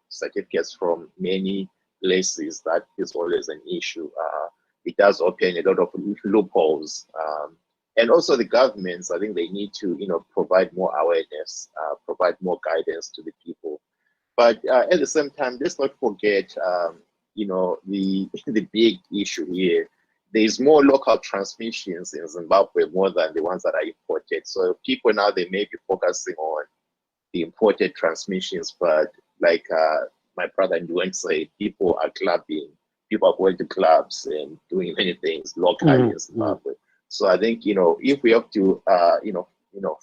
certificates from many places, that is always an issue. It does open a lot of loopholes. And also the governments, I think they need to, provide more awareness, provide more guidance to the people. But at the same time, let's not forget, the big issue here. There's more local transmissions in Zimbabwe more than the ones that are imported. So people now, they may be focusing on the imported transmissions, but like my brother Duwani said, people are clubbing, people are going to clubs and doing many things locally in Zimbabwe. So I think, if we have to,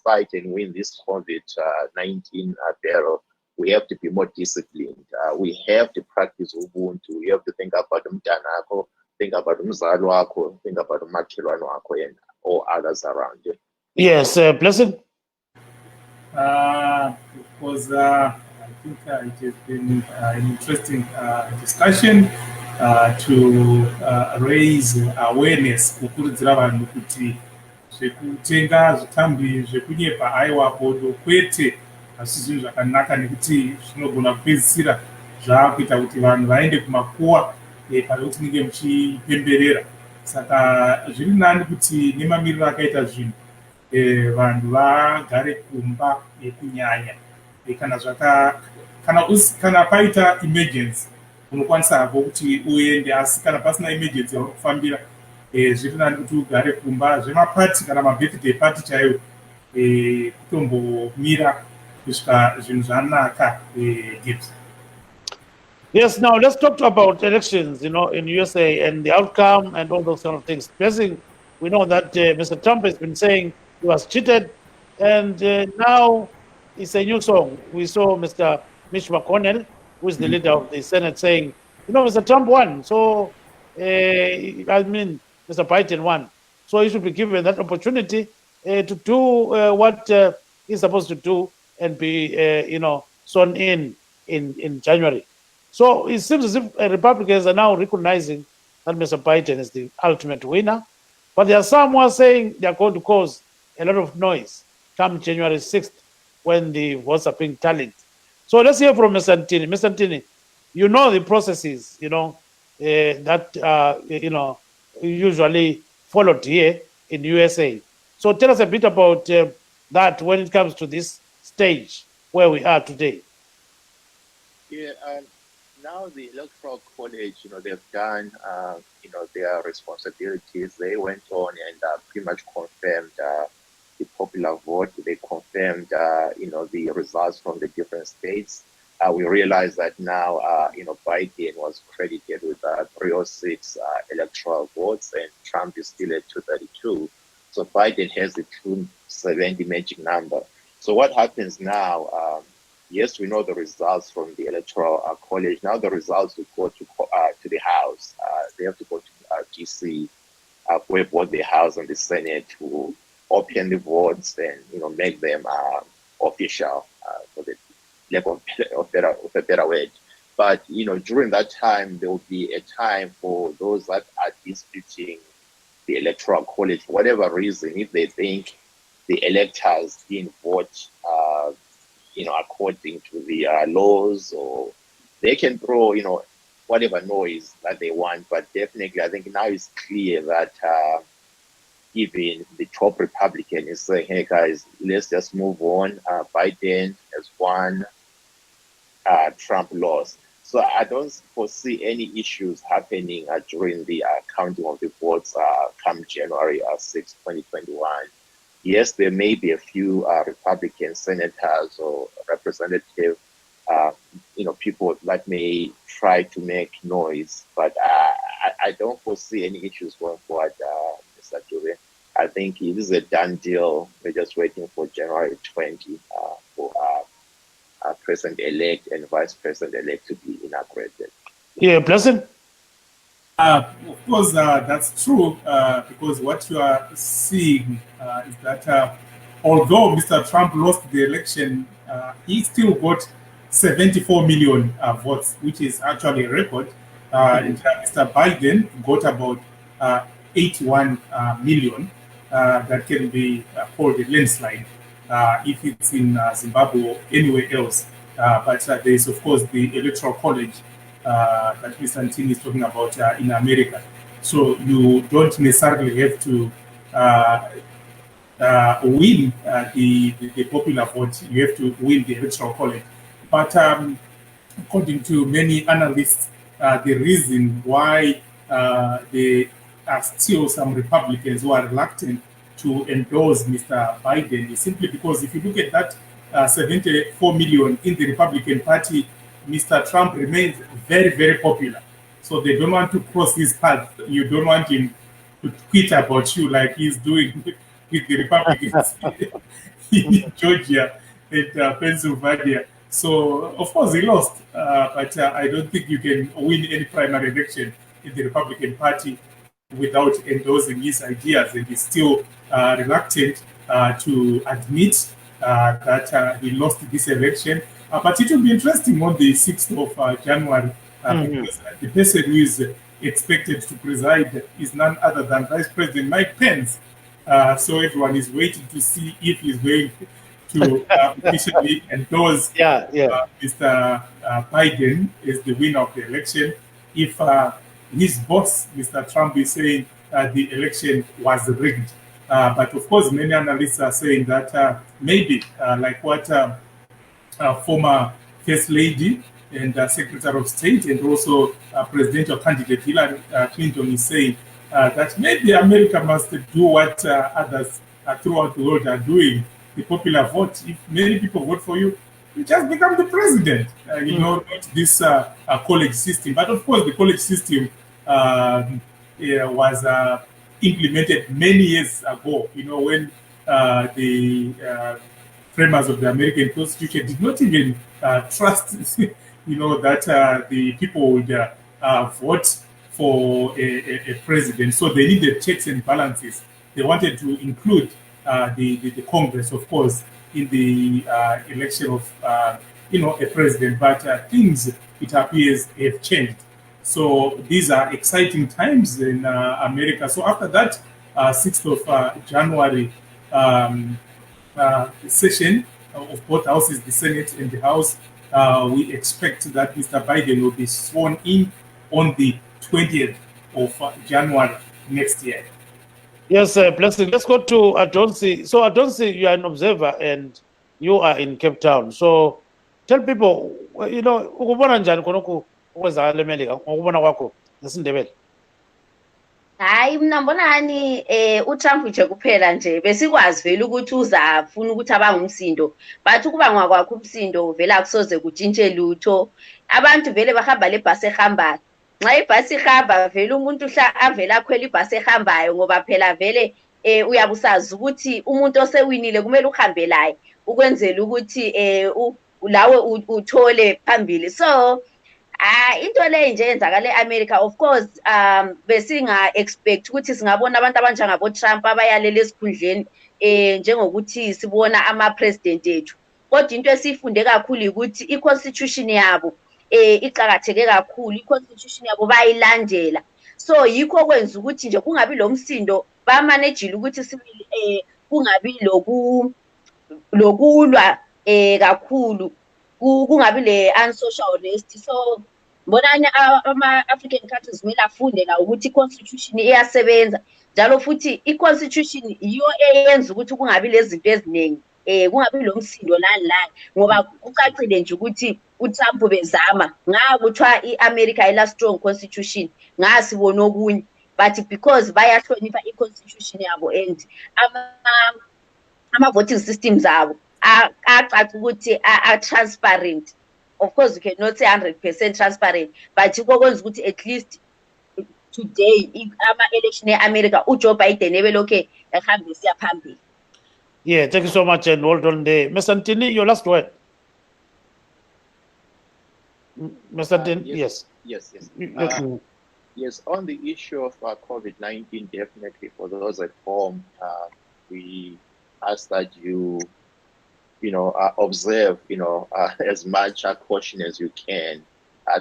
fight and win this COVID-19 battle, we have to be more disciplined. We have to practice Ubuntu. We have to think about Mtanako, think about umzali wakho, think about umakhelwane wakho, and all others around you. Yes, Blessing. Because I think it has been an interesting discussion to raise awareness kukurudzira vanhu kuti zvekutenga zvitambi zvekunyepa aiwa bodo kwete asi zvinhu zvakanaka nekuti zvinogona kupedzisira zvakuita kuti vanhu vaende kumakuwa pane kuti munge muchipemberera. Saka zviri nani kuti nemamiriro akaita zvinhu vanhu vagare kumba kunyanya kana paita emergency unokwanisa hako kuti uende, asi kana pasina emergency yaunokufambira zviri nani kuti ugare kumba. Zvemapati kana mabirthday party chaiwo kutombomira kusvika zvinhu zvanaka. Yes, now let's talk about elections, in USA and the outcome and all those kind of things. Blessing, we know that Mr. Trump has been saying he was cheated, and now it's a new song. We saw Mr. Mitch McConnell, who is the leader of the Senate, saying, Mr. Trump won, so, Mr. Biden won. So he should be given that opportunity to do what he's supposed to do and be, sworn in January. So it seems as if Republicans are now recognizing that Mr. Biden is the ultimate winner. But there are some who are saying they are going to cause a lot of noise come January 6th when the votes are being tallied. So let's hear from Mr. Ntini. Mr. Ntini, you know the processes, that, usually followed here in USA. So tell us a bit about that when it comes to this stage where we are today. Yeah, now the Electoral College, they've done, their responsibilities. They went on and pretty much confirmed the popular vote. They confirmed, the results from the different states. We realized that now, Biden was credited with 306 electoral votes, and Trump is still at 232. So Biden has the 270 magic number. So what happens now? Yes, we know the results from the Electoral College. Now the results will go to the House. They have to go to DC, where both the House and the Senate will open the votes and make them official, for the lack of a better word. But during that time, there will be a time for those that are disputing the Electoral College for whatever reason. If they think the electors didn't vote, according to the laws, or they can throw, whatever noise that they want. But definitely, I think now it's clear that even the top Republican is saying, hey guys, let's just move on. Biden has won, Trump lost. So I don't foresee any issues happening during the counting of the votes come January 6, 2021. Yes, there may be a few Republican senators or representatives, people that may try to make noise, but I don't foresee any issues going forward, Mr. Dube. I think this is a done deal. We're just waiting for January 20 for President-elect and Vice President-elect to be inaugurated. Yeah, Blessing? Of course, that's true, because what you are seeing is that although Mr. Trump lost the election, he still got 74 million votes, which is actually a record. Mr. Biden got about 81 million. That can be called a landslide if it's in Zimbabwe or anywhere else. But there is, of course, the Electoral College that Mr. Ntini is talking about in America. So you don't necessarily have to win the popular vote. You have to win the Electoral College. But according to many analysts, the reason why there are still some Republicans who are reluctant to endorse Mr. Biden is simply because if you look at that 74 million in the Republican Party, Mr. Trump remains very, very popular. So they don't want to cross his path. You don't want him to tweet about you like he's doing with the Republicans in Georgia and Pennsylvania. So, of course, he lost, but I don't think you can win any primary election in the Republican Party without endorsing his ideas, and is still reluctant to admit that he lost this election. But it will be interesting on the 6th of January, because the person who is expected to preside is none other than Vice President Mike Pence. So everyone is waiting to see if he's going to officially endorse Mr. Biden as the winner of the election. If his boss, Mr. Trump, is saying the election was rigged. But of course, many analysts are saying that maybe, like what former First Lady and Secretary of State and also presidential candidate Hillary Clinton is saying, that maybe America must do what others throughout the world are doing, the popular vote. If many people vote for you, you just become the president. You know, not this college system. But of course, the college system was implemented many years ago, you know, when the framers of the American Constitution did not even trust, you know, that the people would vote for a president. So they needed checks and balances. They wanted to include the Congress, of course, in the election of, you know, a president. But things, it appears, have changed. So these are exciting times in America. So after that 6th of January session of both houses, the Senate and the House, we expect that Mr. Biden will be sworn in on the 20th of January next year. Yes, Blessing. Let's go to Adonsi. So Adonsi, you are an observer and you are in Cape Town. So tell people, you know, ukubona njani khonokho ukwenzakala lweMelika ngokubona kwakho ngesindebele? Hayi mina mbonani uTrump nje kuphela nje besikwazi vele ukuthi uzafuna ukuthi abangumsindo, but ukuba ngakwakho umsindo vele akusoze kutshintshe lutho. Abantu vele bahamba lebhasi ehambayo. Nxa ibhasi ihamba vele umuntu avela akhwela ibhasi ehambayo, ngoba phela vele uyabusazi ukuthi umuntu osewinile kumele uhambe laye ukwenzela ukuthi lawe uthole phambili. So into le nje yenzakala eAmerica, of course besinga expect ukuthi singabona abantu abanjengabo Trump abayalela esikhundleni njengokuthi sibona ama president ethu. Kodwa into esifunde kakhulu ukuthi iconstitution yabo iqhakatheke kakhulu, iconstitution yabo bayilandela. So yikho kwenza ukuthi nje kungabi lo msindo, bamanagile ukuthi sibili kungabi lokulwa kakhulu, kungabi le unsocial unrest. So mbonani ama-African countries kumele afunde la ukuthi i-constitution iyasebenza, njalo futhi i-constitution iyo eyenza ukuthi kungabi lezi zinto eziningi, kungabi lo msindo lani lani, ngoba kucacile nje ukuthi uTrump bezama ngakuthiwa i-America ayila strong constitution, ngasibona okunye, but because bayahlonipha i-constitution yabo and ama-voting systems abo acaca ukuthi are-transparent. Of course, you cannot say 100% transparent, but kwenza ukuthi at least today ama-election e-America uJoe Biden ebelokhe ehambe siya phambili. Yeah, thank you so much and well done there. Mr. Ntini, your last word. Mr. Ntini, yes. Yes. Yes, on the issue of COVID-19, definitely for those at home, we ask that you observe, as much caution as you can.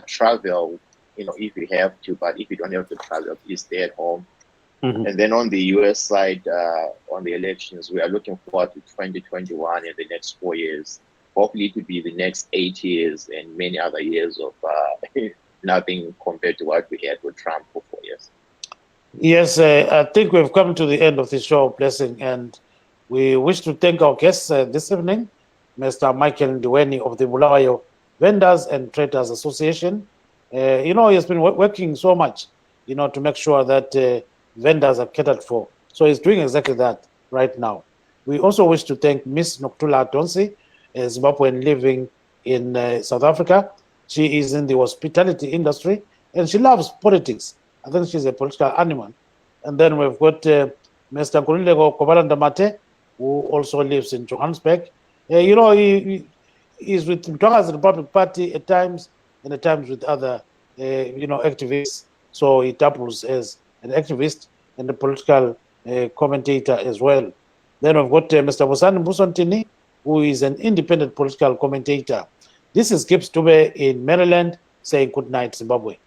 Travel, if you have to, but if you don't have to travel, please stay at home. And then on the US side, on the elections, we are looking forward to 2021 and the next 4 years. Hopefully to be the next 8 years and many other years of nothing compared to what we had with Trump for 4 years. Yes, I think we've come to the end of the show, Blessing, and we wish to thank our guests this evening, Mr. Michael Duwani of the Bulawayo Vendors and Traitors Association. He has been working so much, to make sure that vendors are catered for. So he's doing exactly that right now. We also wish to thank Miss Nokuthula Adonsi, a Zimbabwean living in South Africa. She is in the hospitality industry and she loves politics. I think she's a political animal. And then we've got Mr. Nkululeko Kobalanda-Mate, who also lives in Johannesburg. He is with Mtwanga's Republic Party at times and at times with other, activists. So he doubles as an activist and a political commentator as well. Then we've got Mr. Bosani Musontini, who is an independent political commentator. This is Gibbs Dube in Maryland saying good night, Zimbabwe.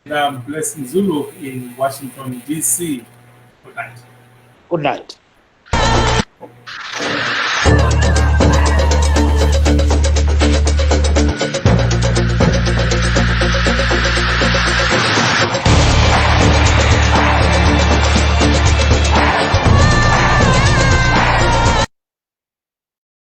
Blessing Zulu in Washington, D.C. Good night. Good night.